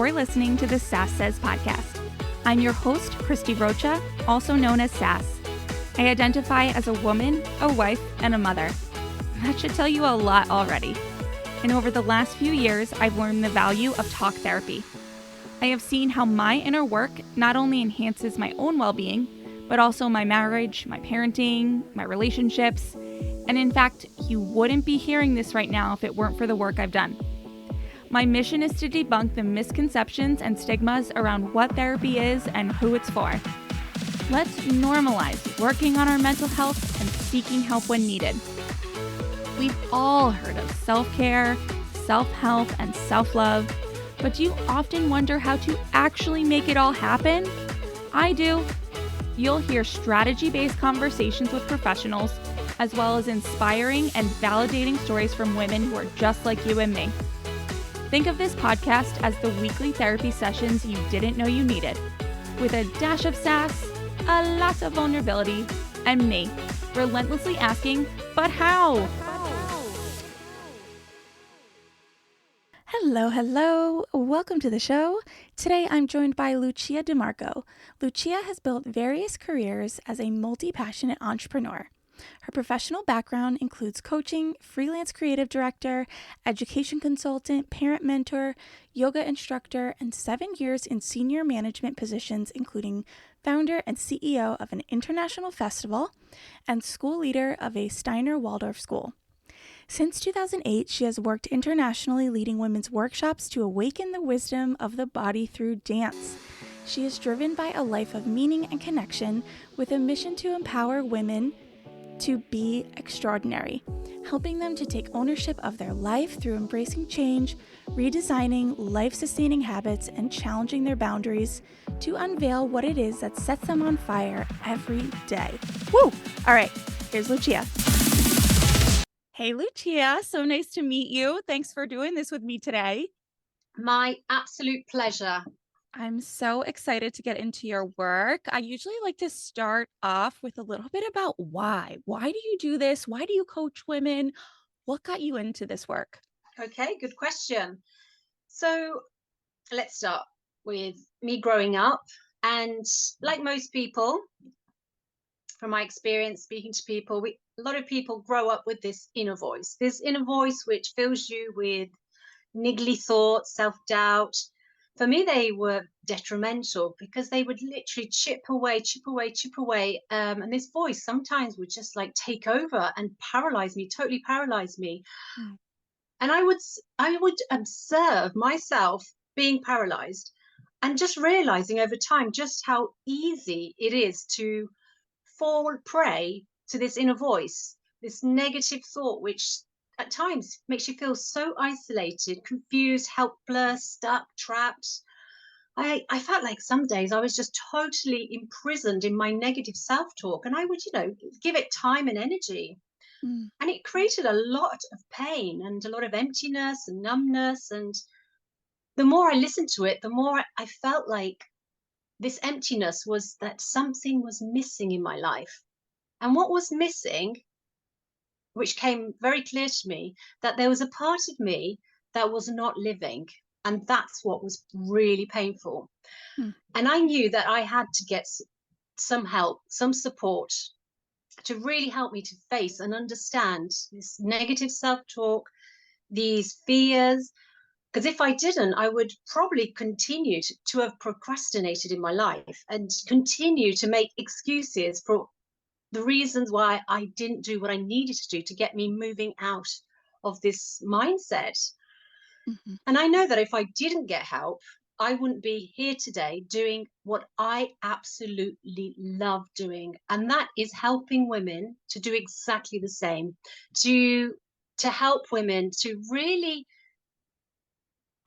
You're listening to the Sass Says podcast. I'm your host, Christy Rocha, also known as Sass. I identify as a woman, a wife, and a mother. That should tell you a lot already. And over the last few years, I've learned the value of talk therapy. I have seen how my inner work not only enhances my own well-being, but also my marriage, my parenting, my relationships. And in fact, you wouldn't be hearing this right now if it weren't for the work I've done. My mission is to debunk the misconceptions and stigmas around what therapy is and who it's for. Let's normalize working on our mental health and seeking help when needed. We've all heard of self-care, self-help, and self-love, but do you often wonder how to actually make it all happen? I do. You'll hear strategy-based conversations with professionals, as well as inspiring and validating stories from women who are just like you and me. Think of this podcast as the weekly therapy sessions you didn't know you needed, with a dash of sass, a lot of vulnerability, and me, relentlessly asking, but how? Hello. Welcome to the show. Today I'm joined by Lucia DeMarco. Lucia has built various careers as a multi-passionate entrepreneur. Her professional background includes coaching, freelance creative director, education consultant, parent mentor, yoga instructor, and 7 years in senior management positions, including founder and CEO of an international festival and school leader of a Steiner Waldorf school. Since 2008, she has worked internationally leading women's workshops to awaken the wisdom of the body through dance. She is driven by a life of meaning and connection with a mission to empower women to be extraordinary, helping them to take ownership of their life through embracing change, redesigning life-sustaining habits, and challenging their boundaries to unveil what it is that sets them on fire every day. Woo! All right, here's Lucia. Hey, Lucia, so nice to meet you. Thanks for doing this with me today. My absolute pleasure. I'm so excited to get into your work. I usually like to start off with a little bit about why. Why do you do this? Why do you coach women? What got you into this work? Okay, good question. So let's start with me growing up. And like most people, from my experience speaking to people, a lot of people grow up with this inner voice which fills you with niggly thoughts, self-doubt. For me, they were detrimental because they would literally chip away. And this voice sometimes would just like take over and totally paralyze me. Mm. And I would observe myself being paralyzed and just realizing over time just how easy it is to fall prey to this inner voice, this negative thought, which at times makes you feel so isolated, confused, helpless, stuck, trapped. I felt like some days I was just totally imprisoned in my negative self-talk, and I would, give it time and energy. Mm. And it created a lot of pain and a lot of emptiness and numbness. And the more I listened to it, the more I felt like this emptiness was that something was missing in my life. And what was missing, which came very clear to me, that there was a part of me that was not living. And that's what was really painful. Mm. And I knew that I had to get some help, some support to really help me to face and understand this negative self-talk, these fears. Because if I didn't, I would probably continue to have procrastinated in my life and continue to make excuses for the reasons why I didn't do what I needed to do to get me moving out of this mindset. Mm-hmm. And I know that if I didn't get help, I wouldn't be here today doing what I absolutely love doing. And that is helping women to do exactly the same, to help women to really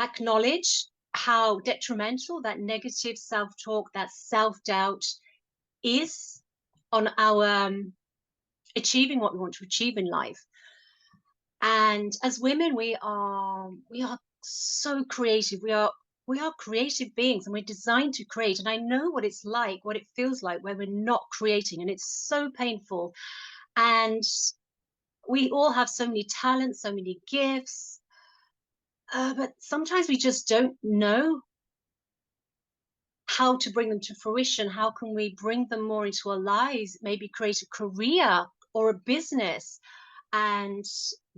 acknowledge how detrimental that negative self-talk, that self-doubt is on our achieving what we want to achieve in life. And as women, we are so creative. We are creative beings, and we're designed to create. And I know what it's like, what it feels like when we're not creating, and it's so painful. And we all have so many talents, so many gifts, but sometimes we just don't know how to bring them to fruition. How can we bring them more into our lives, maybe create a career or a business? And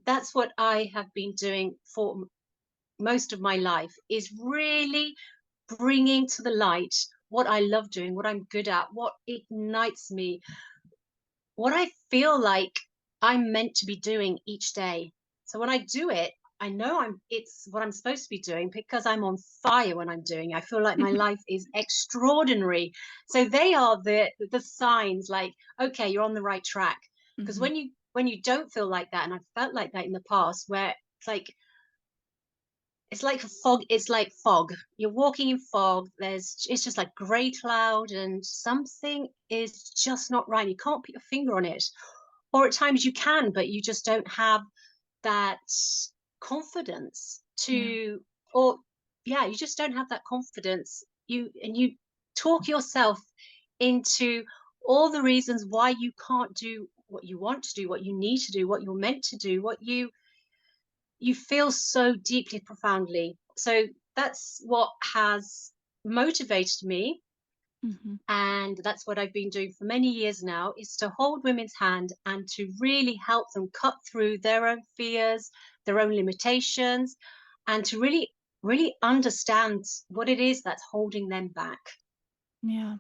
that's what I have been doing for most of my life, is really bringing to the light what I love doing, what I'm good at, what ignites me, what I feel like I'm meant to be doing each day. So when I do it, I know it's what I'm supposed to be doing, because I'm on fire when I'm doing it. I feel like my life is extraordinary. So they are the signs, like, okay, you're on the right track. Because Hmm. when you don't feel like that, and I've felt like that in the past, where it's like a fog, it's like fog, you're walking in fog, it's just like gray cloud, and something is just not right, you can't put your finger on it. Or at times you can, but you just don't have that confidence Yeah. to, or yeah, you just don't have that confidence. You talk yourself into all the reasons why you can't do what you want to do, what you need to do, what you're meant to do, what you feel so deeply, profoundly. So that's what has motivated me, Hmm. and that's what I've been doing for many years now, is to hold women's hand and to really help them cut through their own fears, their own limitations, and to really understand what it is that's holding them back. Yeah.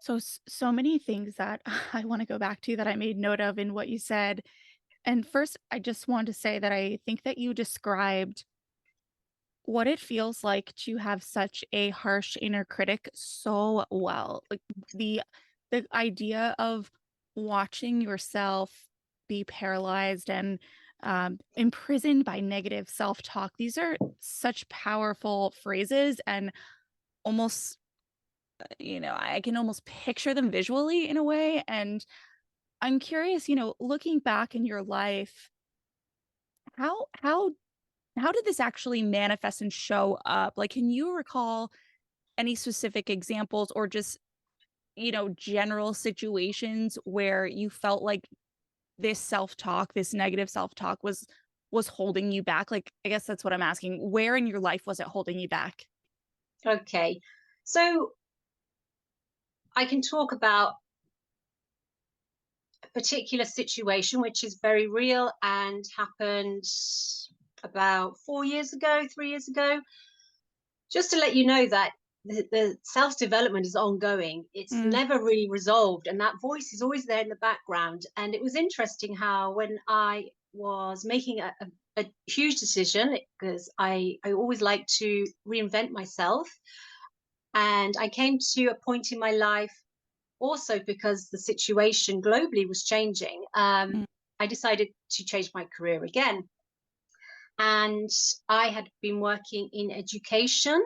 So, so many things that I want to go back to that I made note of in what you said. And first, I just want to say that I think that you described what it feels like to have such a harsh inner critic so well. Like the idea of watching yourself be paralyzed and imprisoned by negative self-talk. These are such powerful phrases and almost, I can almost picture them visually in a way. And I'm curious, looking back in your life, how how did this actually manifest and show up? Like, can you recall any specific examples or just, general situations where you felt like this self-talk, this negative self-talk was holding you back? Like, I guess that's what I'm asking. Where in your life was it holding you back? Okay. So I can talk about a particular situation which is very real and happened about 4 years ago, 3 years ago. Just to let you know that the self development is ongoing. It's Mm, never really resolved, and that voice is always there in the background. And it was interesting how, when I was making a huge decision, because I always like to reinvent myself, and I came to a point in my life, also because the situation globally was changing. mm, I decided to change my career again, and I had been working in education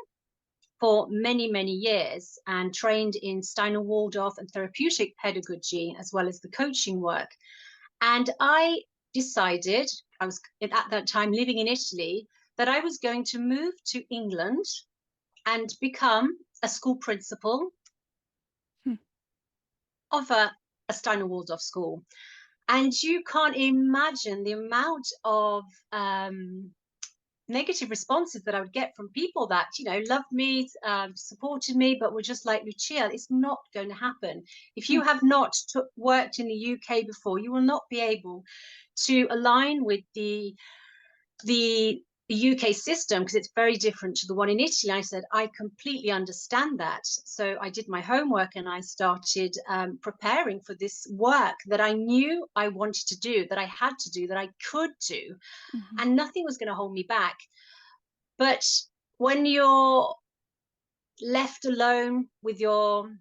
for many, many years and trained in Steiner Waldorf and therapeutic pedagogy, as well as the coaching work. And I decided, I was at that time living in Italy, that I was going to move to England and become a school principal hmm, of a Steiner Waldorf school. And you can't imagine the amount of negative responses that I would get from people that, loved me, supported me, but were just like, Lucia, it's not going to happen. If hmm, you have not worked in the UK before, you will not be able to align with the UK system, because it's very different to the one in Italy. I said, I completely understand that. So I did my homework and I started preparing for this work that I knew I wanted to do, that I had to do, that I could do, mhm, and nothing was going to hold me back. But when you're left alone with your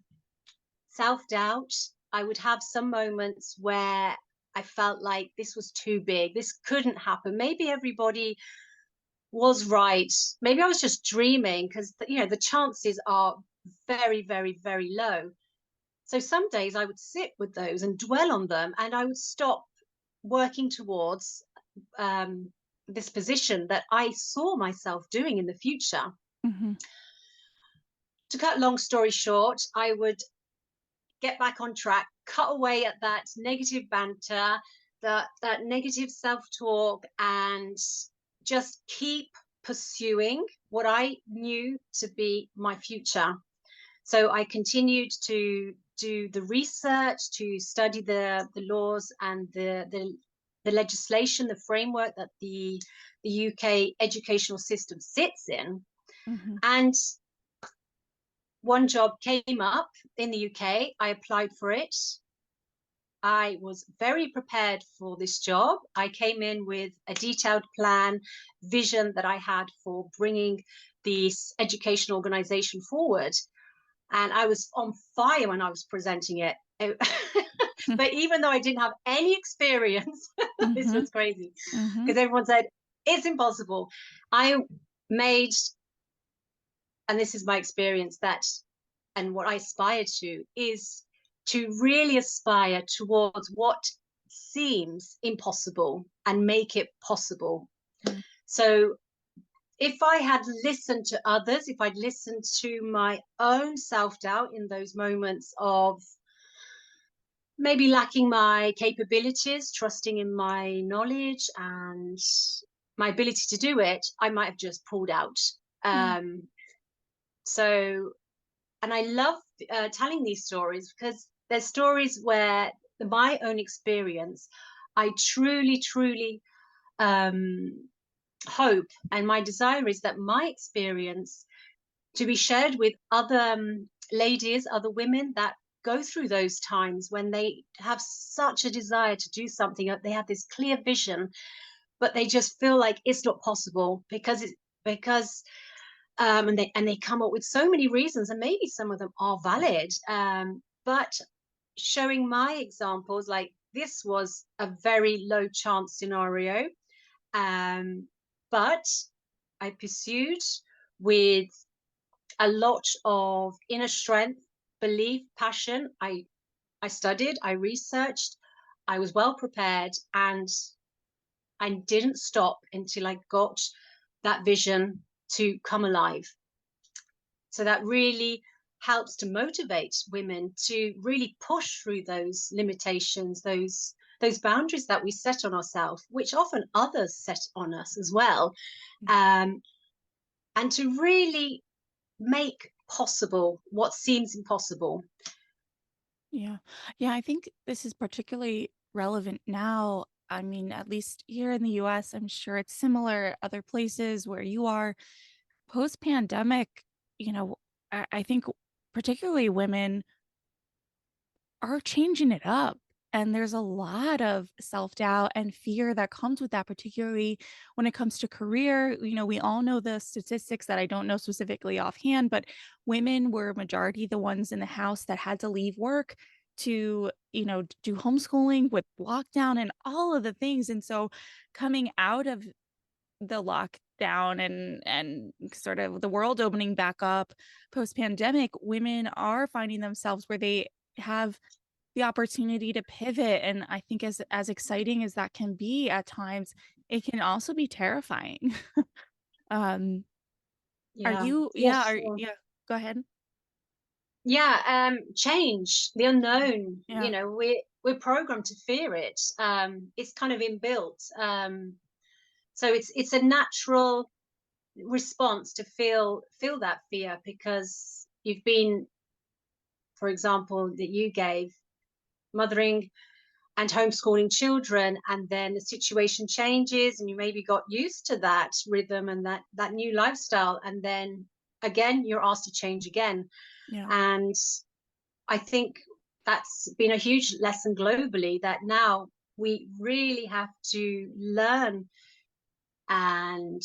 self doubt, I would have some moments where I felt like this was too big. This couldn't happen. Maybe everybody was right. Maybe I was just dreaming, because the chances are very, very, very low. So some days I would sit with those and dwell on them, and I would stop working towards this position that I saw myself doing in the future. mhm, To cut long story short, I would get back on track, cut away at that negative banter, that negative self-talk, and just keep pursuing what I knew to be my future. So I continued to do the research, to study the laws and the legislation, the framework that the UK educational system sits in. Mm-hmm. And one job came up in the UK. I applied for it. I was very prepared for this job. I came in with a detailed plan, vision that I had for bringing this education organization forward. And I was on fire when I was presenting it. But even though I didn't have any experience, this Mm-hmm. was crazy Mm-hmm. because everyone said, it's impossible. I made, and this is my experience, that, and what I aspire to is to really aspire towards what seems impossible and make it possible. Mm-hmm. So if I had listened to others, if I'd listened to my own self-doubt in those moments of maybe lacking my capabilities, trusting in my knowledge and my ability to do it, I might have just pulled out. Yeah. So, and I love telling these stories because they're stories where my own experience, I truly, truly hope, and my desire is that my experience to be shared with other ladies, other women that go through those times when they have such a desire to do something, they have this clear vision, but they just feel like it's not possible because and they come up with so many reasons, and maybe some of them are valid. But showing my examples, like this was a very low chance scenario, but I pursued with a lot of inner strength, belief, passion. I studied, I researched, I was well prepared, and I didn't stop until I got that vision to come alive. So that really helps to motivate women to really push through those limitations, those boundaries that we set on ourselves, which often others set on us as well, and to really make possible what seems impossible. Yeah. Yeah, I think this is particularly relevant now. I mean, at least here in the US, I'm sure it's similar other places where you are. Post-pandemic, you know, I think particularly women are changing it up. And there's a lot of self-doubt and fear that comes with that, particularly when it comes to career. You know, we all know the statistics that I don't know specifically offhand, but women were majority the ones in the house that had to leave work to, you know, do homeschooling with lockdown and all of the things. And so coming out of the lockdown and sort of the world opening back up post-pandemic, women are finding themselves where they have the opportunity to pivot. And I think as exciting as that can be at times, it can also be terrifying. um are Yeah, you yeah, yes, are sure. yeah, go ahead. Yeah, change, the unknown, Yeah. we're programmed to fear it. It's kind of inbuilt. So it's a natural response to feel that fear because you've been, for example, that you gave, mothering and homeschooling children, and then the situation changes and you maybe got used to that rhythm and that new lifestyle, and then again you're asked to change again. Yeah. And I think that's been a huge lesson globally, that now we really have to learn and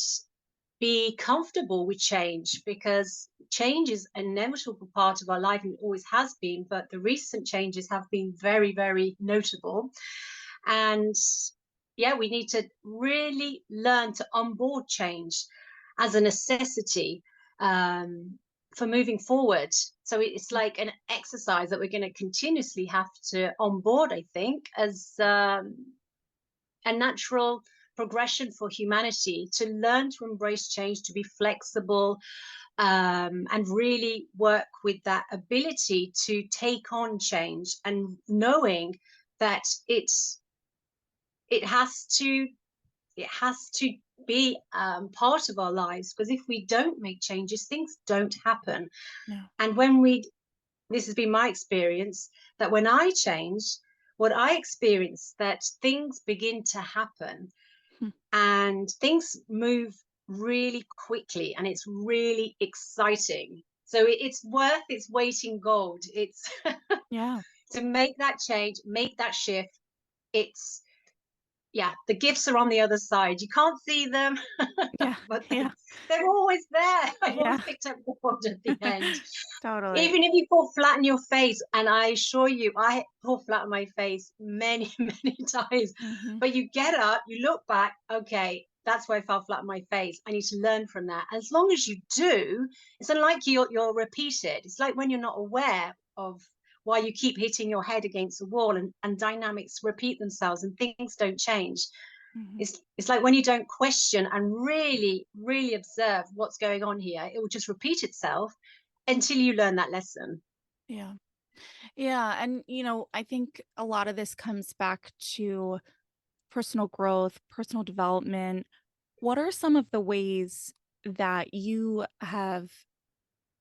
be comfortable with change, because change is an inevitable part of our life and it always has been, but the recent changes have been very, very notable. And yeah, we need to really learn to onboard change as a necessity, for moving forward. So it's like an exercise that we're going to continuously have to onboard, I think, as a natural progression for humanity, to learn to embrace change, to be flexible, and really work with that ability to take on change, and knowing that it has to be part of our lives, because if we don't make changes, things don't happen. No. And this has been my experience, that when I change, what I experience, that things begin to happen Hmm. and things move really quickly, and it's really exciting. So it's worth its weight in gold. It's Yeah. to make that change, make that shift. It's, yeah, the gifts are on the other side. You can't see them, Yeah. but Yeah. they're always there. I've Yeah. always picked up the gold at the end. Totally. Even if you fall flat on your face, and I assure you, I fall flat on my face many, many times. Hmm. But you get up, you look back, okay, that's where I fell flat on my face. I need to learn from that. As long as you do, it's unlike you'll repeat it. It's like when you're not aware of why you keep hitting your head against the wall, and dynamics repeat themselves and things don't change. Hmm. It's like when you don't question and really, really observe what's going on here, it will just repeat itself until you learn that lesson. Yeah. Yeah. And, I think a lot of this comes back to personal growth, personal development. What are some of the ways that you have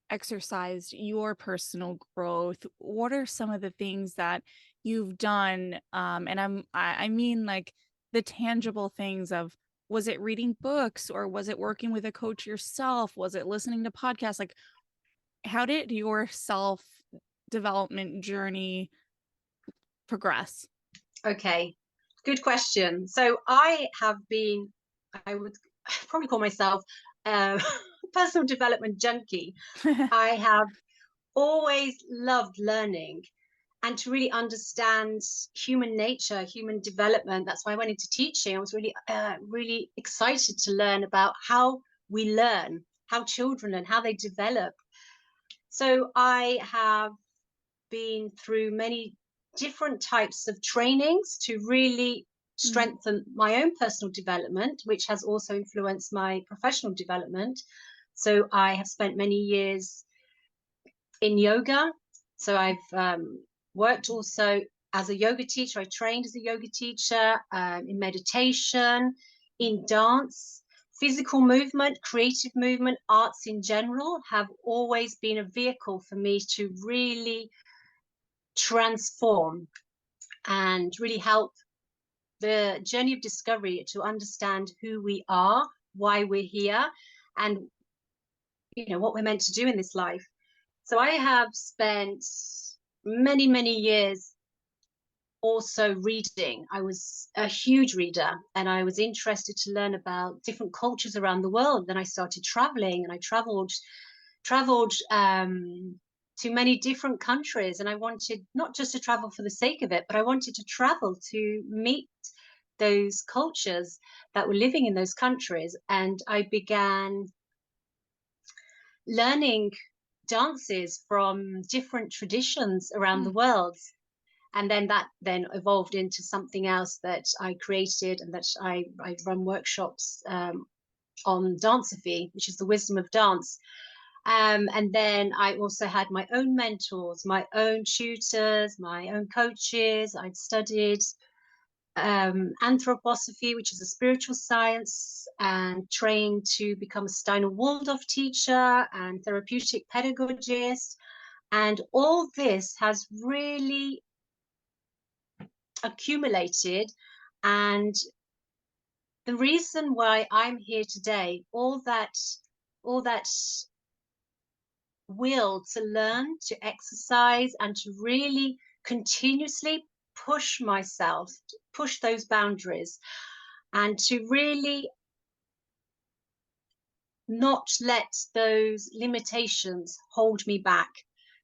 exercised your personal growth? What are some of the things that you've done? And I mean like the tangible things of, was it reading books, or was it working with a coach yourself? Was it listening to podcasts? Like, how did your self development journey progress? Okay, good question. So I would probably call myself a personal development junkie. I have always loved learning and to really understand human nature, human development. That's why I went into teaching. I was really, really excited to learn about how we learn, how children learn, how they develop. So I have been through many different types of trainings to really Mm, strengthen my own personal development, which has also influenced my professional development. So I have spent many years in yoga. So I've worked also as a yoga teacher. I trained as a yoga teacher, in meditation, in dance. Physical movement, creative movement, arts in general have always been a vehicle for me to really transform and really help the journey of discovery, to understand who we are, why we're here, and what we're meant to do in this life. So I have spent many, many years also reading. I was a huge reader, and I was interested to learn about different cultures around the world. Then I started traveling, and I traveled to many different countries, and I wanted not just to travel for the sake of it, but I wanted to travel to meet those cultures that were living in those countries. And I began learning dances from different traditions around the mm, world. And then that then evolved into something else that I created, and that I run workshops on dancophy, which is the wisdom of dance. And then I also had my own mentors, my own tutors, my own coaches. I'd studied anthroposophy, which is a spiritual science, and trained to become a Steiner Waldorf teacher and therapeutic pedagogist. And all this has really accumulated. And the reason why I'm here today, all that will to learn, to exercise, and to really continuously push myself, push those boundaries, and to really not let those limitations hold me back.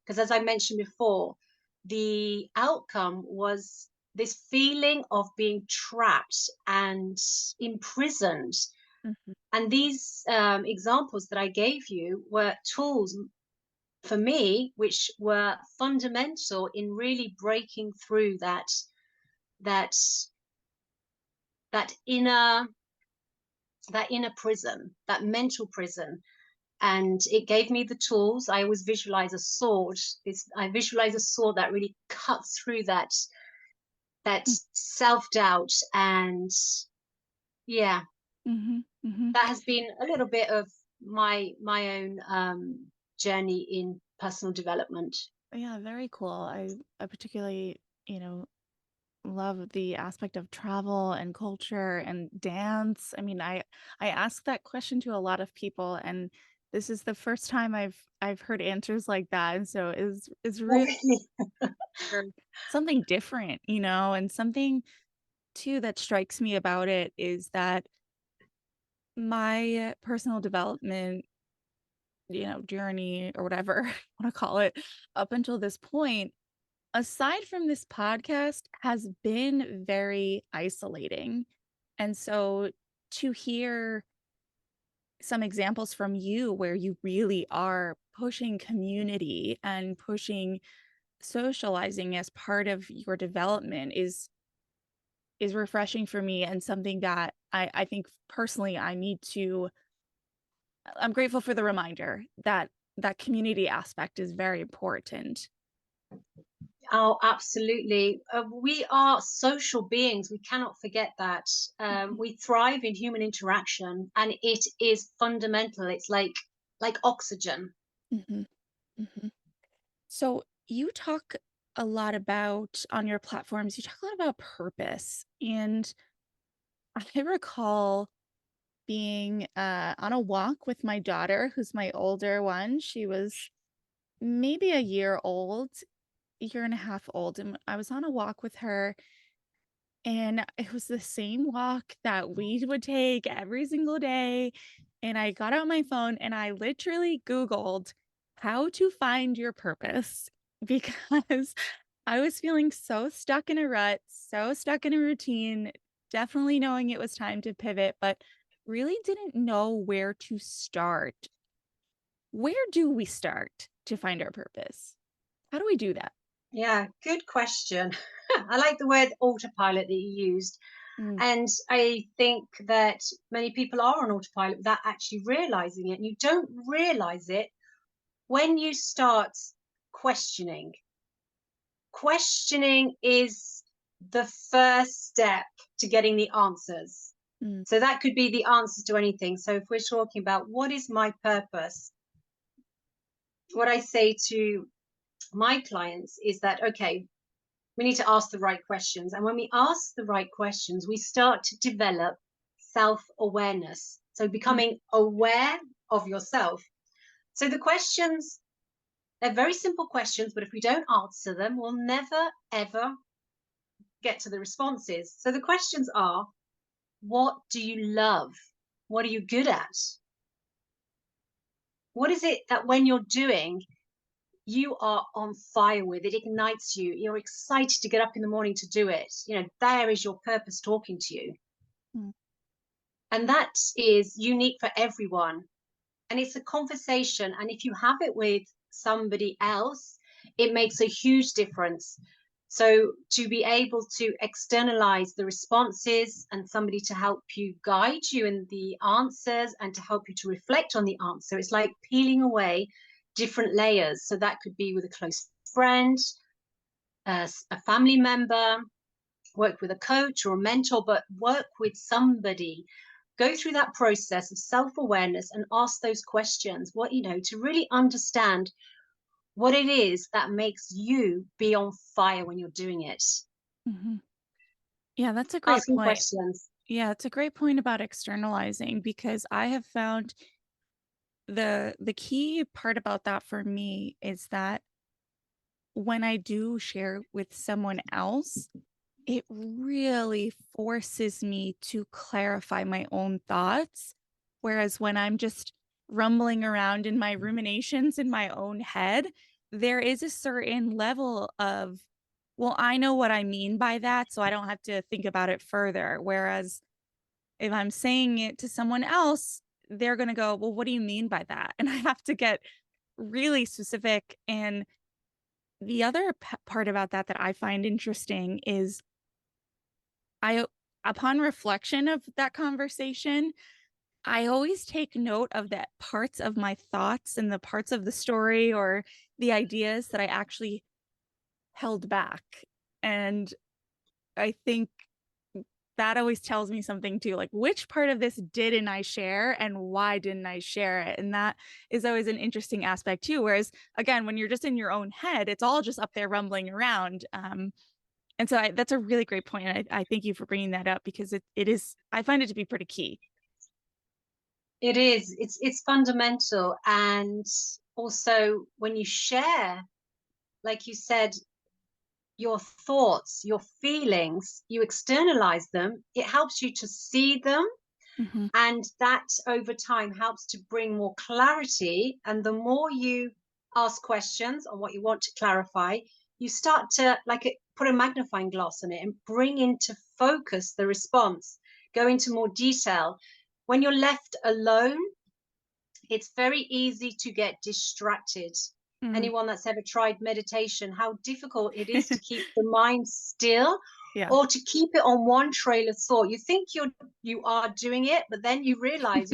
Because as I mentioned before, the outcome was this feeling of being trapped and imprisoned. mhm, And these examples that I gave you were tools for me, which were fundamental in really breaking through that that inner that inner prison, that mental prison. And it gave me the tools. I always visualize a sword. I visualize a sword that really cuts through that mm, self-doubt. And yeah, mhm. Hmm. That has been a little bit of my own journey in personal development. Yeah, very cool. I particularly, you know, love the aspect of travel and culture and dance. I mean, I ask that question to a lot of people, and this is the first time I've heard answers like that. And so is Oh, really really? something different, you know, and something too that strikes me about it is that my personal development, you know, journey or whatever you want to call it, up until this point, aside from this podcast, has been very isolating. And so to hear some examples from you where you really are pushing community and pushing socializing as part of your development is refreshing for me and something that I think personally I need to I'm grateful for the reminder that that community aspect is very important. Oh, absolutely. We are social beings. We cannot forget that. Mhm, We thrive in human interaction, and it is fundamental. It's like oxygen. mhm, mhm. So you talk a lot about on your platforms, you talk a lot about purpose. And I recall being on a walk with my daughter, who's my older one. She was maybe a year old, year and a half old. And I was on a walk with her. And it was the same walk that we would take every single day. And I got out my phone and I literally Googled how to find your purpose because I was feeling so stuck in a rut, so stuck in a routine, definitely knowing it was time to pivot, but really didn't know where to start. Where do we start to find our purpose? How do we do that? Yeah, good question. I like the word autopilot that you used. Mm, And I think that many people are on autopilot without actually realizing it. And you don't realize it when you start questioning. Questioning is the first step to getting the answers. mm, So that could be the answers to anything. So if we're talking about what is my purpose, what I say to my clients is that, okay, we need to ask the right questions. And when we ask the right questions, we start to develop self awareness. So mm, becoming aware of yourself. So the questions, they're very simple questions, but if we don't answer them, we'll never, ever get to the responses. So the questions are, what do you love? What are you good at? What is it that when you're doing, you are on fire with? It ignites you. You're excited to get up in the morning to do it. You know, there is your purpose talking to you. mm, And that is unique for everyone. And it's a conversation. And if you have it with somebody else, it makes a huge difference. So to be able to externalize the responses and somebody to help you guide you in the answers and to help you to reflect on the answer, it's like peeling away different layers. So that could be with a close friend, a family member, work with a coach or a mentor, but work with somebody. Go through that process of self-awareness and ask those questions, what, you know, to really understand what it is that makes you be on fire when you're doing it. mhm. Yeah, that's a great Asking point. questions. Yeah, it's a great point about externalizing because I have found the key part about that for me is that when I do share with someone else, it really forces me to clarify my own thoughts. Whereas when I'm just rumbling around in my ruminations in my own head, there is a certain level of, well, I know what I mean by that, so I don't have to think about it further. Whereas if I'm saying it to someone else, they're going to go, well, what do you mean by that? And I have to get really specific. And the other part about that that I find interesting is I, upon reflection of that conversation, I always take note of the parts of my thoughts and the parts of the story or the ideas that I actually held back. And I think that always tells me something too, like which part of this didn't I share and why didn't I share it? And that is always an interesting aspect too. Whereas again, when you're just in your own head, it's all just up there rumbling around. And so that's a really great point. And I thank you for bringing that up because it is, I find it to be pretty key. It is. It's fundamental. And also when you share, like you said, your thoughts, your feelings, you externalize them, it helps you to see them. Mm-hmm. And that over time helps to bring more clarity. And the more you ask questions on what you want to clarify, you start to put a magnifying glass on it and bring into focus the response, go into more detail. When you're left alone, it's very easy to get distracted. Mm. Anyone that's ever tried meditation, how difficult it is to keep the mind still, Yeah. or to keep it on one trail of thought. You think you are doing it, but then you realize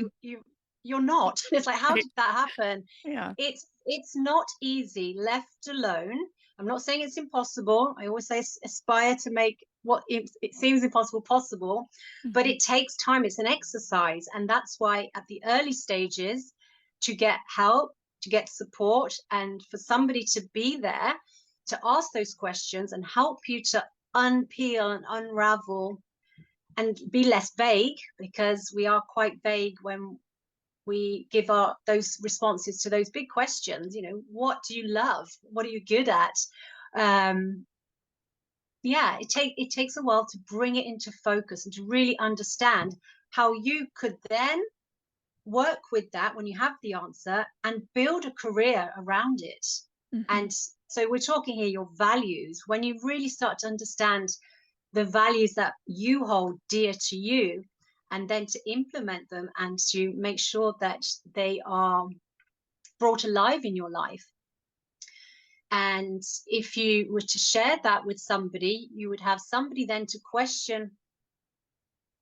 you're not. It's like, how did that happen? Yeah. It's not easy left alone. I'm not saying it's impossible. I always say aspire to make what it seems impossible possible, but Mm-hmm. it takes time. It's an exercise, and that's why at the early stages, to get help, to get support, and for somebody to be there to ask those questions and help you to unpeel and unravel and be less vague, because we are quite vague when we give our those responses to those big questions. What do you love, what are you good at? Yeah, it takes a while to bring it into focus and to really understand how you could then work with that when you have the answer and build a career around it. Mm-hmm. And so we're talking here your values. When you really start to understand the values that you hold dear to you, and then to implement them and to make sure that they are brought alive in your life. And if you were to share that with somebody, you would have somebody then to question,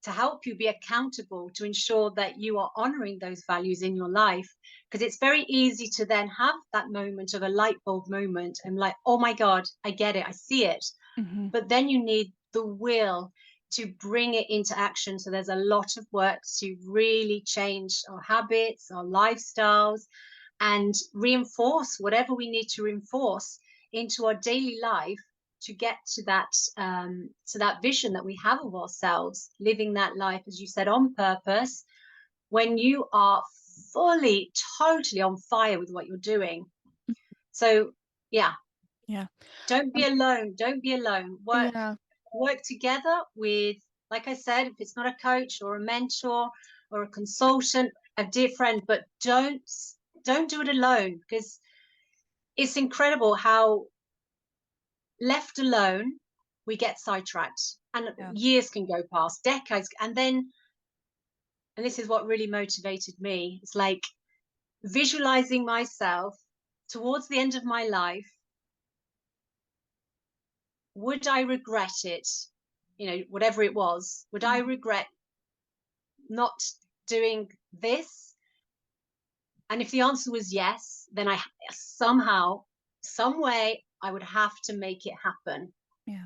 to help you be accountable, to ensure that you are honoring those values in your life. Because it's very easy to then have that moment of a light bulb moment and like, oh my God, I get it, I see it. Mm-hmm. But then you need the will to bring it into action. So there's a lot of work to really change our habits, our lifestyles, and reinforce whatever we need to reinforce into our daily life to get to that vision that we have of ourselves, living that life, as you said, on purpose. When you are fully, totally on fire with what you're doing. So yeah, Yeah. don't be alone. Don't be alone. Yeah. Work together with, like I said, if it's not a coach or a mentor or a consultant, a dear friend, but don't do it alone, because it's incredible how left alone we get sidetracked, and Yeah. years can go past, decades, and then, and this is what really motivated me, it's like visualizing myself towards the end of my life. Would I regret it? Whatever it was, would I regret not doing this? And if the answer was yes, then I somehow, some way, I would have to make it happen. Yeah.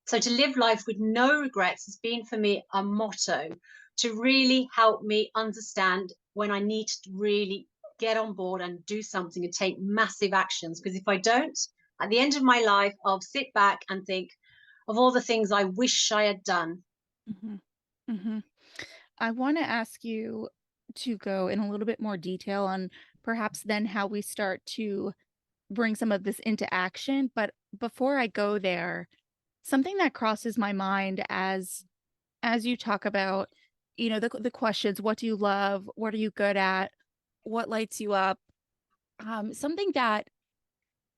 So to live life with no regrets has been for me a motto to really help me understand when I need to really get on board and do something and take massive actions. Because if I don't, at the end of my life, I'll sit back and think of all the things I wish I had done. Mm-hmm. Mm-hmm. I want to ask you to go in a little bit more detail on perhaps then how we start to bring some of this into action. But before I go there, something that crosses my mind as you talk about, the questions, what do you love? What are you good at? What lights you up? Something that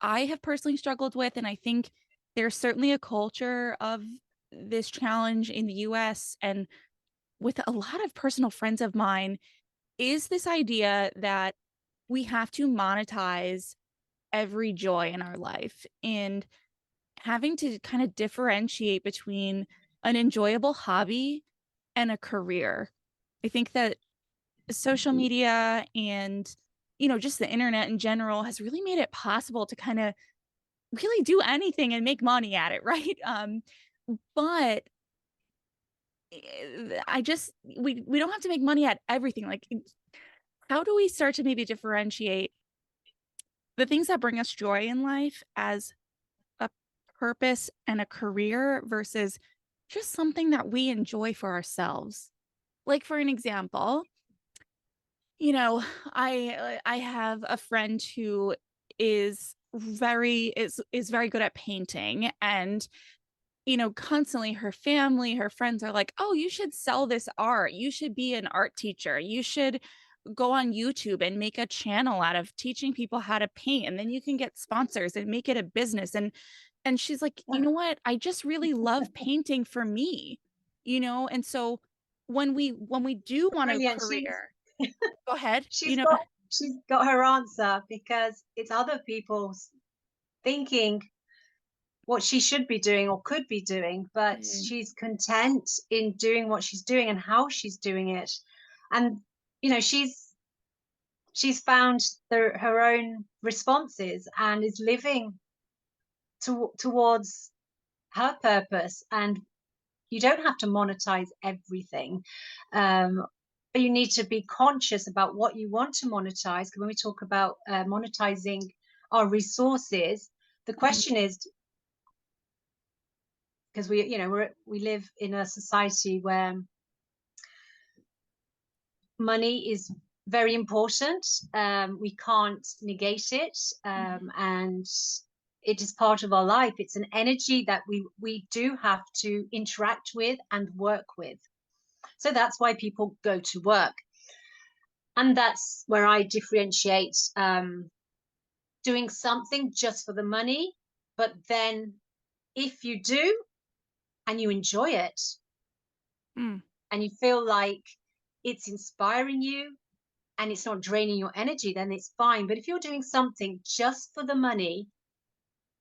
I have personally struggled with, and I think there's certainly a culture of this challenge in the US and with a lot of personal friends of mine, is this idea that we have to monetize every joy in our life and having to kind of differentiate between an enjoyable hobby and a career. I think that social media and just the internet in general has really made it possible to kind of really do anything and make money at it, right? But we don't have to make money at everything. Like, how do we start to maybe differentiate the things that bring us joy in life as a purpose and a career versus just something that we enjoy for ourselves? Like, for an example, you know, I have a friend who is very good at painting, and constantly her family, her friends are like, "Oh, you should sell this art. You should be an art teacher. You should go on YouTube and make a channel out of teaching people how to paint, and then you can get sponsors and make it a business." And she's like, "You know what? I just really love painting for me." And so when we do want a Brilliant. career, go ahead. She's got she's got her answer, because it's other people's thinking what she should be doing or could be doing, but Mm, she's content in doing what she's doing and how she's doing it. And she's found her own responses and is living towards her purpose. And you don't have to monetize everything, but you need to be conscious about what you want to monetize. Because when we talk about monetizing our resources, the mhm, question is, because we live in a society where money is very important. We can't negate it, mhm, and it is part of our life. It's an energy that we do have to interact with and work with. So that's why people go to work, and that's where I differentiate doing something just for the money. But then, if you do and you enjoy it, mm, and you feel like it's inspiring you and it's not draining your energy, then it's fine. But if you're doing something just for the money,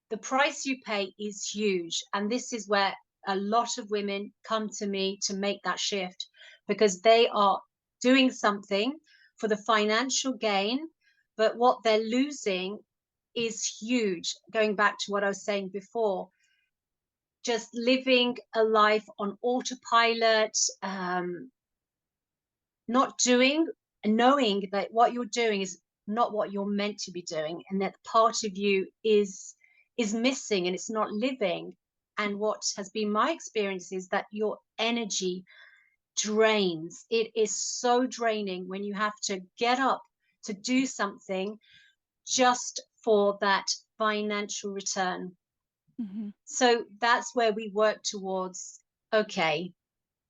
the price you pay is huge. And this is where a lot of women come to me to make that shift, because they are doing something for the financial gain, but what they're losing is huge. Going back to what I was saying before, just living a life on autopilot, not doing, knowing that what you're doing is not what you're meant to be doing, and that part of you is missing and it's not living. And what has been my experience is that your energy drains. It is so draining when you have to get up to do something just for that financial return. mhm, So that's where we work towards, okay,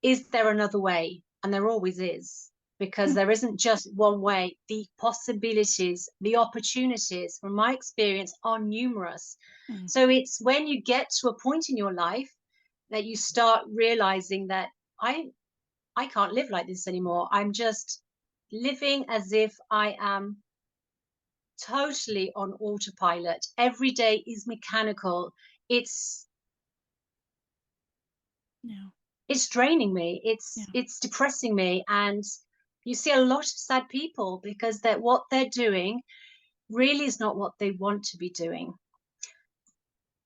is there another way? And there always is, because mm, there isn't just one way. The possibilities, the opportunities, from my experience, are numerous. mm. So it's when you get to a point in your life that you start realizing that I can't live like this anymore. I'm just living as if I am totally on autopilot. Every day is mechanical. It's Yeah, it's draining me. yeah, It's depressing me. And you see a lot of sad people because that what they're doing really is not what they want to be doing.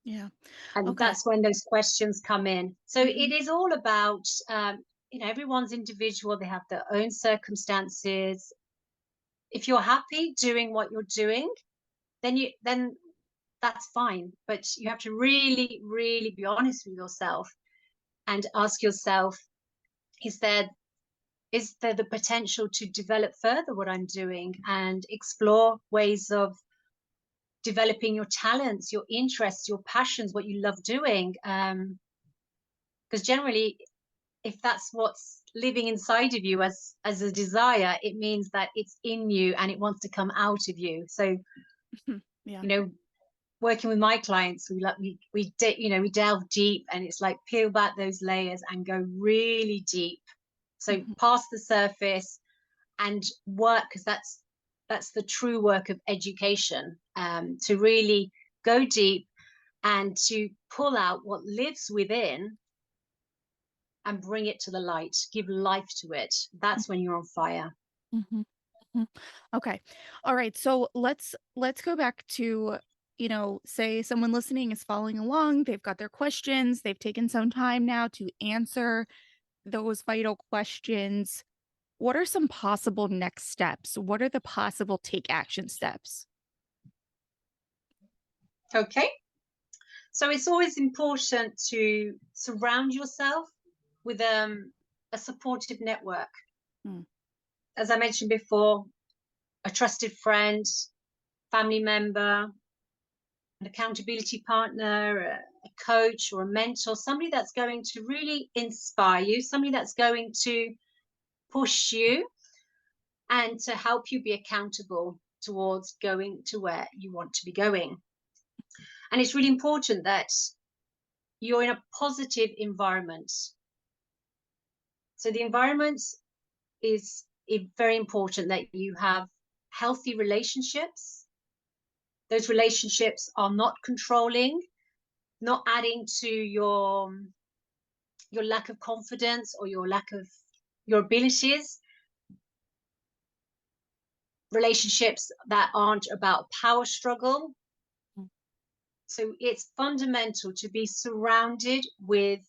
yeah. And Okay. that's when those questions come in. So Mhm, it is all about, everyone's individual. They have their own circumstances. If you're happy doing what you're doing, then that's fine. But you have to really, really be honest with yourself and ask yourself, is there is there the potential to develop further what I'm doing and explore ways of developing your talents, your interests, your passions, what you love doing? Because generally, if that's what's living inside of you as a desire, it means that it's in you and it wants to come out of you. So, mhm, yeah, you know, working with my clients, we delve deep, and it's like peel back those layers and go really deep. So mhm, past the surface and work, because that's the true work of education, to really go deep and to pull out what lives within and bring it to the light, give life to it. That's when you're on fire. mhm, mhm. Okay. All right. So let's go back to, say someone listening is following along, they've got their questions, they've taken some time now to answer those vital questions, what are some possible next steps? What are the possible take action steps? Okay. So it's always important to surround yourself with a supportive network. Mm. As I mentioned before, a trusted friend, family member, an accountability partner, a coach or a mentor, somebody that's going to really inspire you, somebody that's going to push you and to help you be accountable towards going to where you want to be going. And it's really important that you're in a positive environment. So the environment is very important, that you have healthy relationships. Those relationships are not controlling, not adding to your lack of confidence or your lack of your abilities. Relationships that aren't about power struggle. So it's fundamental to be surrounded with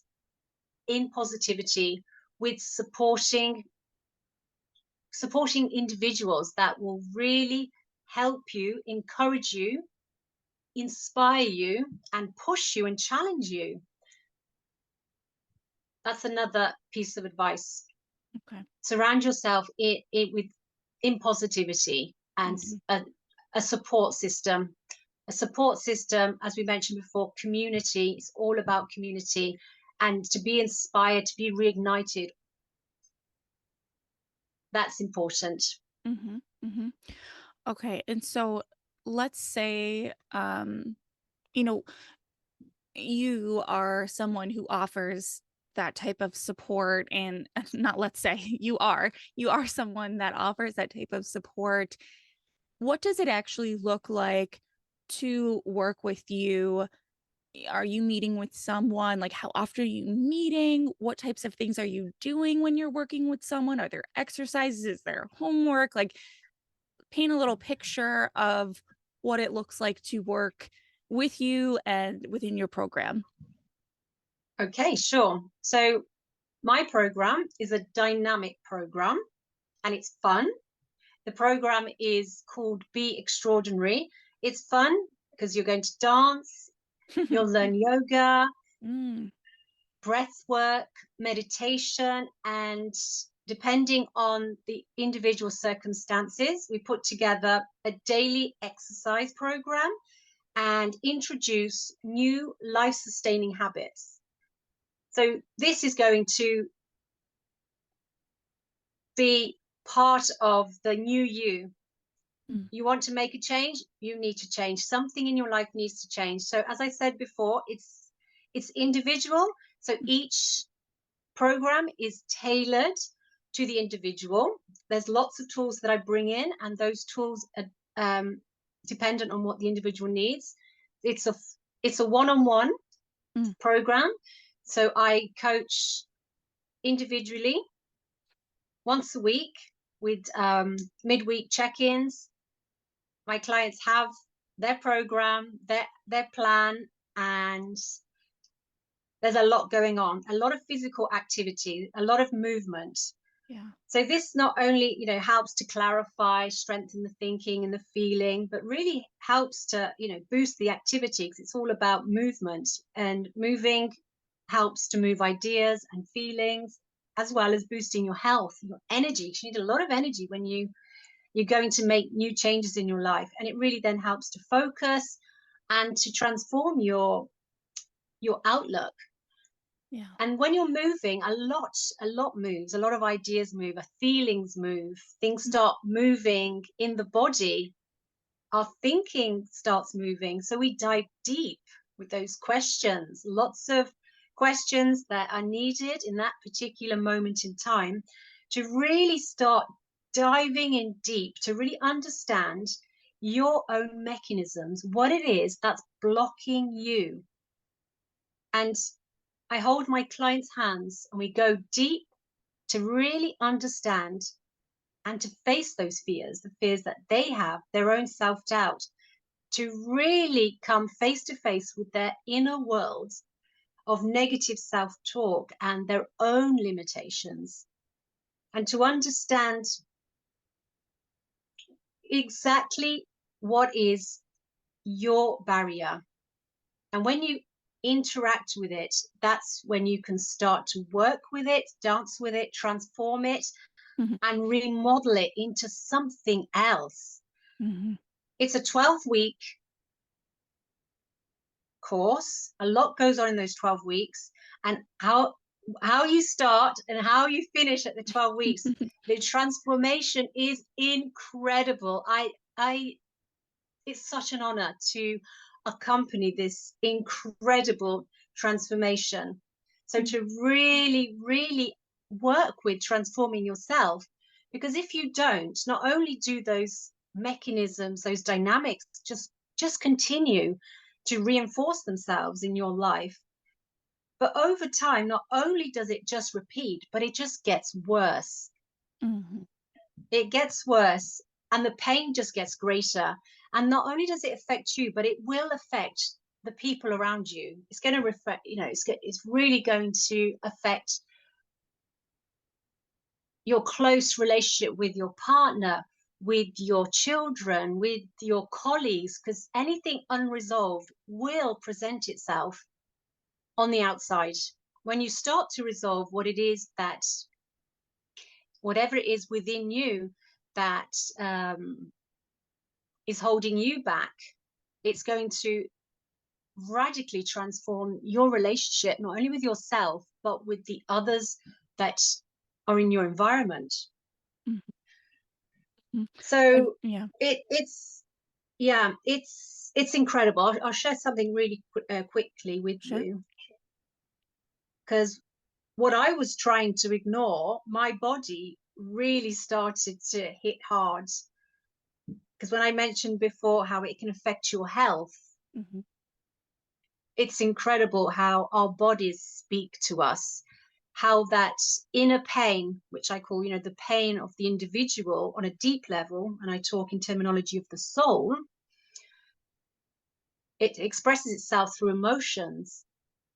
in positivity, with supporting individuals that will really help you, encourage you, inspire you, and push you and challenge you. That's another piece of advice. Okay. Surround yourself in positivity and a support system. A support system, as we mentioned before, community. It's all about community, and to be inspired, to be reignited. That's important. Mm-hmm. Mm-hmm. Okay. And so let's say, you know, you are someone who offers that type of support, and not let's say you are someone that offers that type of support. What does it actually look like to work with you? Are you meeting with someone? Like, how often are you meeting? What types of things are you doing when you're working with someone? Are there exercises? Is there homework? Like, paint a little picture of what it looks like to work with you and within your program. Okay, sure. So my program is a dynamic program and it's fun. The program is called Be Extraordinary. It's fun because you're going to dance, you'll learn yoga, breath work, meditation, and depending on the individual circumstances, we put together a daily exercise program and introduce new life-sustaining habits. So this is going to be part of the new you. You want to make a change, you need to change. Something in your life needs to change. So as I said before, it's individual. So each program is tailored to the individual. There's lots of tools that I bring in, and those tools are dependent on what the individual needs. It's a one-on-one program. So I coach individually once a week with midweek check-ins. My clients have their program, their plan, and there's a lot going on, a lot of physical activity, a lot of movement. Yeah. So this not only, helps to clarify, strengthen the thinking and the feeling, but really helps to, boost the activity, because it's all about movement, and moving helps to move ideas and feelings, as well as boosting your health, your energy. You need a lot of energy when you're going to make new changes in your life, and it really then helps to focus and to transform your outlook. Yeah. And when you're moving, a lot moves, a lot of ideas move, our feelings move, things start moving in the body, our thinking starts moving. So we dive deep with those questions, lots of questions that are needed in that particular moment in time to really start diving in deep, to really understand your own mechanisms, what it is that's blocking you. And I hold my clients' hands and we go deep to really understand and to face those fears, the fears that they have, their own self-doubt, to really come face to face with their inner world of negative self-talk and their own limitations, and to understand exactly what is your barrier. And when you interact with it, that's when you can start to work with it, dance with it, transform it, Mm-hmm. and remodel it into something else. Mm-hmm. It's a 12-week course. A lot goes on in those 12 weeks, and how you start and how you finish at the 12 weeks, the transformation is incredible. I it's such an honor to accompany this incredible transformation. So to really, really work with transforming yourself, because if you don't, not only do those mechanisms, those dynamics just continue to reinforce themselves in your life, but over time, not only does it just repeat, but it just gets worse. Mm-hmm. It gets worse, and the pain just gets greater. And not only does it affect you, but it will affect the people around you. It's going to reflect, it's really going to affect your close relationship with your partner, with your children, with your colleagues, because anything unresolved will present itself on the outside. When you start to resolve what it is that, whatever it is within you that is holding you back, it's going to radically transform your relationship, not only with yourself, but with the others that are in your environment. Mm-hmm. So Yeah. it's yeah, it's incredible. I'll share something really quickly with Sure. you, because what I was trying to ignore, my body really started to hit hard. Because when I mentioned before how it can affect your health, Mm-hmm. it's incredible how our bodies speak to us, how that inner pain, which I call, the pain of the individual on a deep level, and I talk in terminology of the soul, it expresses itself through emotions.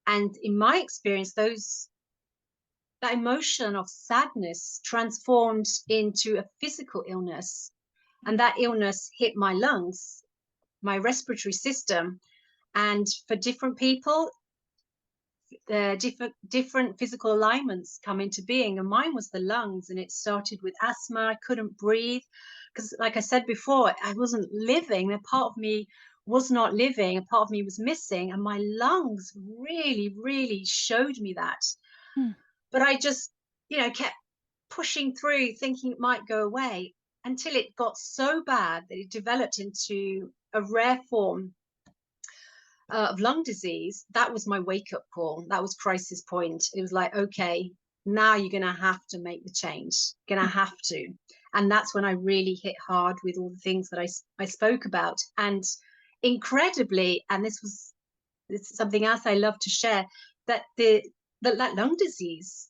And in my experience, that emotion of sadness transformed into a physical illness. And that illness hit my lungs, my respiratory system. And for different people, different physical alignments come into being, and mine was the lungs, and it started with asthma. I couldn't breathe because, like I said before, I wasn't living. A part of me was not living, a part of me was missing, and my lungs really, really showed me that. But I just, kept pushing through, thinking it might go away, until it got so bad that it developed into a rare form of lung disease. That was my wake-up call. That was crisis point. It was like, okay, now you're going to have to make the change. Going to have to. And that's when I really hit hard with all the things that I spoke about. And incredibly, and this is something else I love to share, that that lung disease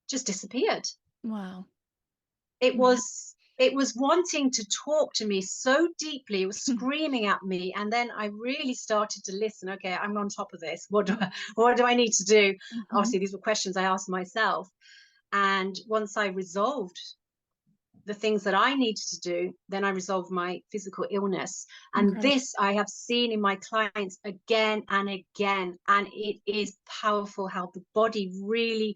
just disappeared. Wow. It Yeah. was wanting to talk to me so deeply. It was screaming at me, and then I really started to listen. Okay, I'm on top of this. What do I need to do? Mm-hmm. Obviously, these were questions I asked myself, and once I resolved the things that I needed to do, then I resolved my physical illness. And Incredible. this I have seen in my clients again and again, and it is powerful how the body really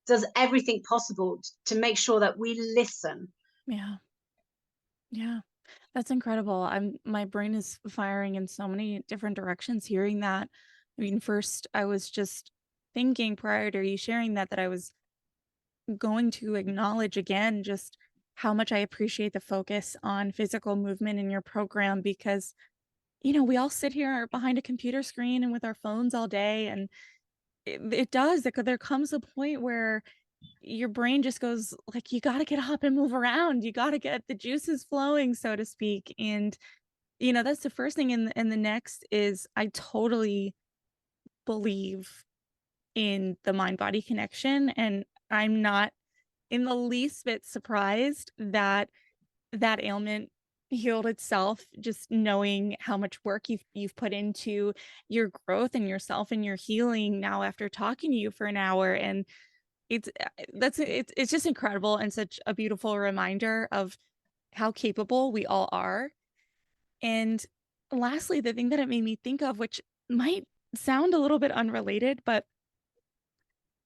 does everything possible to make sure that we listen. Yeah. Yeah. That's incredible. My brain is firing in so many different directions hearing that. I mean, first I was just thinking prior to you sharing that I was going to acknowledge again just how much I appreciate the focus on physical movement in your program because we all sit here behind a computer screen and with our phones all day and it does there comes a point where your brain just goes like you got to get up and move around. You got to get the juices flowing, so to speak. And that's the first thing. And the next is I totally believe in the mind body connection. And I'm not in the least bit surprised that that ailment healed itself, just knowing how much work you've put into your growth and yourself and your healing now after talking to you for an hour. And it's just incredible and such a beautiful reminder of how capable we all are. And lastly, the thing that it made me think of, which might sound a little bit unrelated, but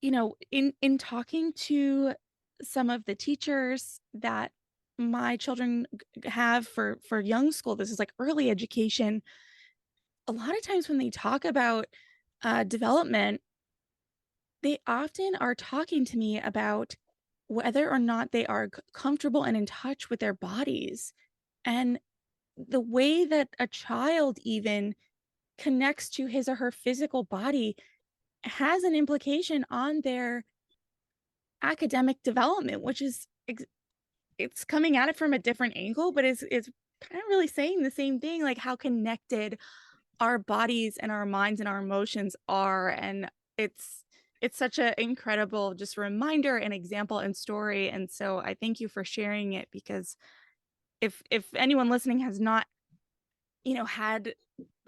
in talking to some of the teachers that my children have for young school, this is like early education. A lot of times when they talk about development, they often are talking to me about whether or not they are comfortable and in touch with their bodies. And the way that a child even connects to his or her physical body has an implication on their academic development, which is it's coming at it from a different angle, but is kind of really saying the same thing, like how connected our bodies and our minds and our emotions are. And it's it's such an incredible just reminder and example and story. And so I thank you for sharing it, because if anyone listening has not, had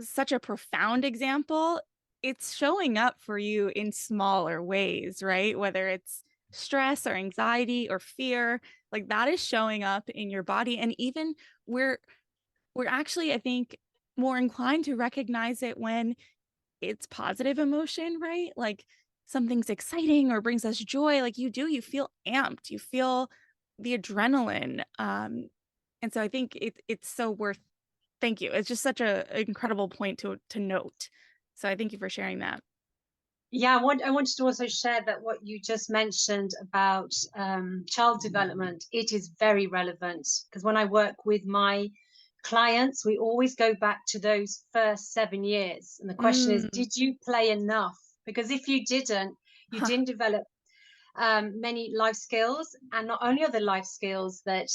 such a profound example, it's showing up for you in smaller ways, right? Whether it's stress or anxiety or fear, like that is showing up in your body. And even we're we're actually, I think, more inclined to recognize it when it's positive emotion, right? Like something's exciting or brings us joy, like you feel amped, you feel the adrenaline. And so I think it's so worth. Thank you. It's just such a incredible point to note. So I thank you for sharing that. Yeah, I wanted to also share that what you just mentioned about child development, it is very relevant, because when I work with my clients, we always go back to those first 7 years. And the question is, Mm. did you play enough? Because if you Huh. didn't develop many life skills, and not only are the life skills that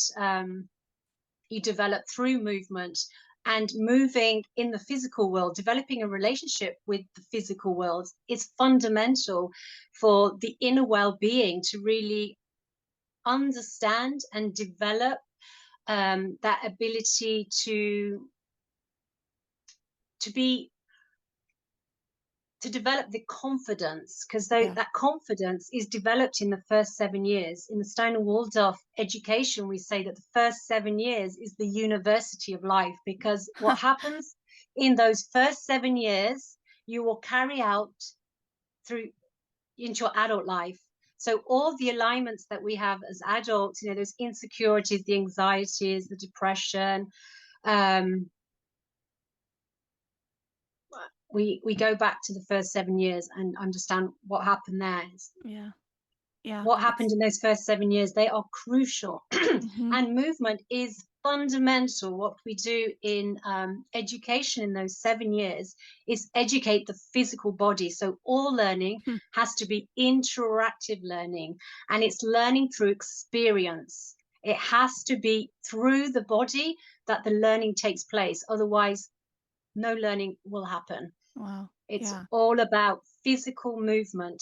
you develop through movement and moving in the physical world, developing a relationship with the physical world is fundamental for the inner well-being, to really understand and develop that ability to be to develop the confidence, because Yeah. that confidence is developed in the first 7 years. In the Steiner Waldorf education, we say that the first 7 years is the university of life, because what happens in those first 7 years, you will carry out through into your adult life. So all the alignments that we have as adults, those insecurities, the anxieties, the depression, um, we go back to the first 7 years and understand what happened there. Yeah. Yeah. What happened It's in those first 7 years, they are crucial. mhm. And movement is fundamental. What we do in education in those 7 years is educate the physical body. So all learning Hmm. has to be interactive learning, and it's learning through experience. It has to be through the body that the learning takes place. Otherwise, no learning will happen. Wow. It's Yeah. all about physical movement,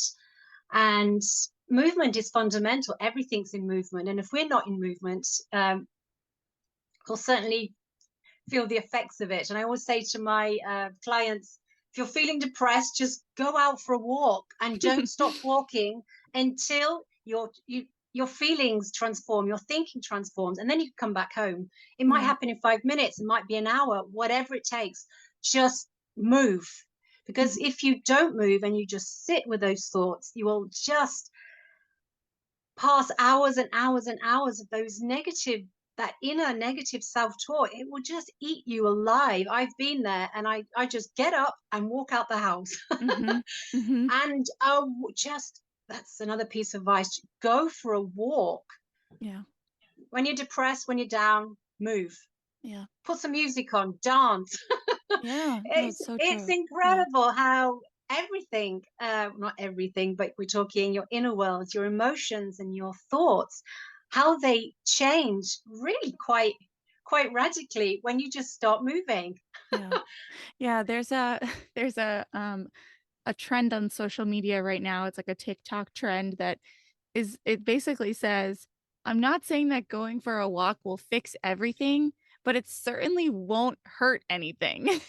and movement is fundamental. Everything's in movement, and if we're not in movement, we'll certainly feel the effects of it. And I always say to my clients, if you're feeling depressed, just go out for a walk and don't stop walking until your feelings transform, your thinking transforms, and then you can come back home. It might Yeah. happen in 5 minutes, it might be an hour, whatever it takes. Just move, because Mhm. if you don't move and you just sit with those thoughts, you will just pass hours and hours and hours of those negative, that inner negative self-talk. It will just eat you alive. I've been there, and I just get up and walk out the house. Mhm. Mhm. And just, that's another piece of advice: go for a walk. Yeah. When you're depressed, when you're down, move, Yeah. put some music on, dance. Yeah. No, it's it's so it's true. Yeah. incredible how everything, not everything, but we're talking your inner world, your emotions and your thoughts, how they change really quite radically when you just start moving. Yeah. Yeah, there's a there's a trend on social media right now. It's like a TikTok trend that it basically says, I'm not saying that going for a walk will fix everything, but it certainly won't hurt anything.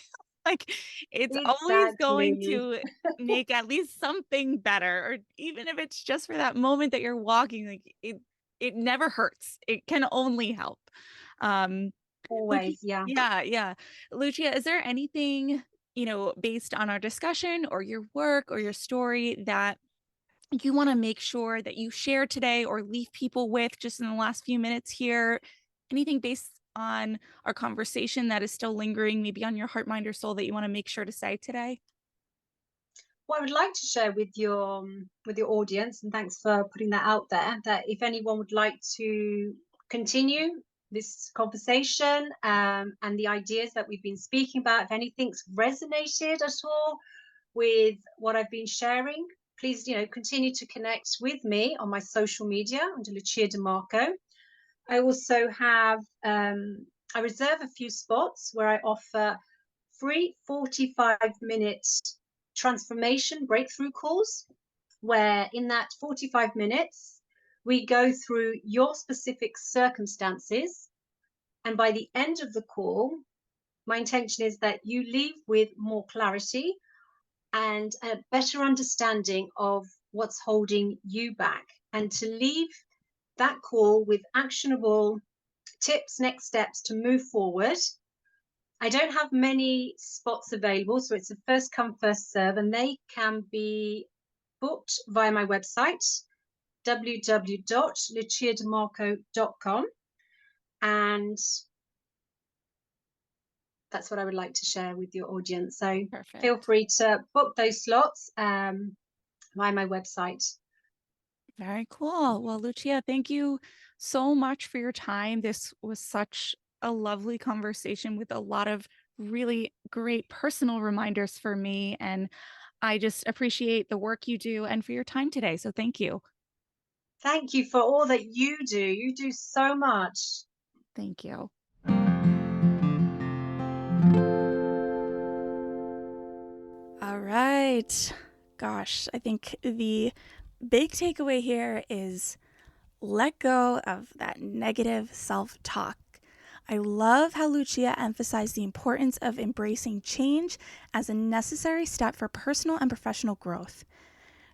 Like, it's always going Exactly. to make at least something better, or even if it's just for that moment that you're walking, like, it never hurts. It can only help. Um, Lucia Always, yeah. yeah, yeah. Lucia, is there anything, based on our discussion or your work or your story that you wanna make sure that you share today or leave people with just in the last few minutes here? Anything based on our conversation that is still lingering, maybe on your heart, mind, or soul that you wanna make sure to say today? What I would like to share with your audience, and thanks for putting that out there, that if anyone would like to continue this conversation, and the ideas that we've been speaking about, if anything's resonated at all with what I've been sharing, please, continue to connect with me on my social media under Lucia DeMarco. I also have I reserve a few spots where I offer free 45-minute transformation breakthrough calls, where in that 45 minutes, we go through your specific circumstances. And by the end of the call, my intention is that you leave with more clarity and a better understanding of what's holding you back, and to leave that call with actionable tips, next steps to move forward. I don't have many spots available, so it's a first come, first serve, and they can be booked via my website, www.luciademarco.com. And that's what I would like to share with your audience. So feel Perfect. free to book those slots via my website. Very cool. Well, Lucia, thank you so much for your time. This was such a lovely conversation with a lot of really great personal reminders for me, and I just appreciate the work you do and for your time today, so thank you. Thank you for all that you do. You do so much. Thank you. All right. Gosh, I think the big takeaway here is let go of that negative self talk. I love how Lucia emphasized the importance of embracing change as a necessary step for personal and professional growth.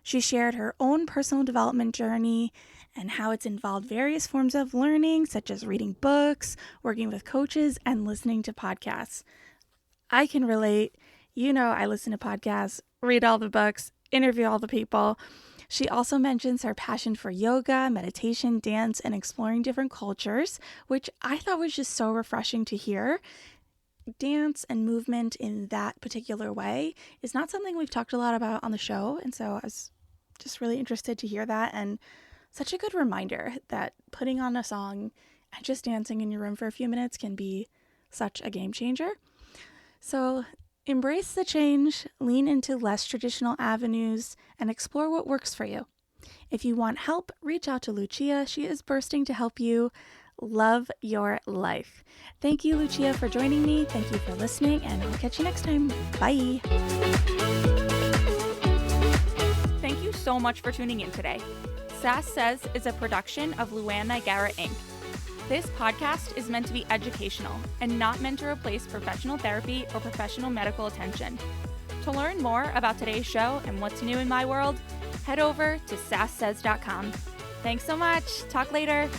She shared her own personal development journey and how it's involved various forms of learning, such as reading books, working with coaches, and listening to podcasts. I can relate. I listen to podcasts, read all the books, interview all the people. She also mentions her passion for yoga, meditation, dance, and exploring different cultures, which I thought was just so refreshing to hear. Dance and movement in that particular way is not something we've talked a lot about on the show, and so I was just really interested to hear that, and such a good reminder that putting on a song and just dancing in your room for a few minutes can be such a game changer. So embrace the change, lean into less traditional avenues, and explore what works for you. If you want help, reach out to Lucia. She is bursting to help you love your life. Thank you, Lucia, for joining me. Thank you for listening, and I'll catch you next time. Bye. Thank you so much for tuning in today. Sass Says is a production of Luann Nigara Inc. This podcast is meant to be educational and not meant to replace professional therapy or professional medical attention. To learn more about today's show and what's new in my world, head over to sasssays.com. Thanks so much. Talk later.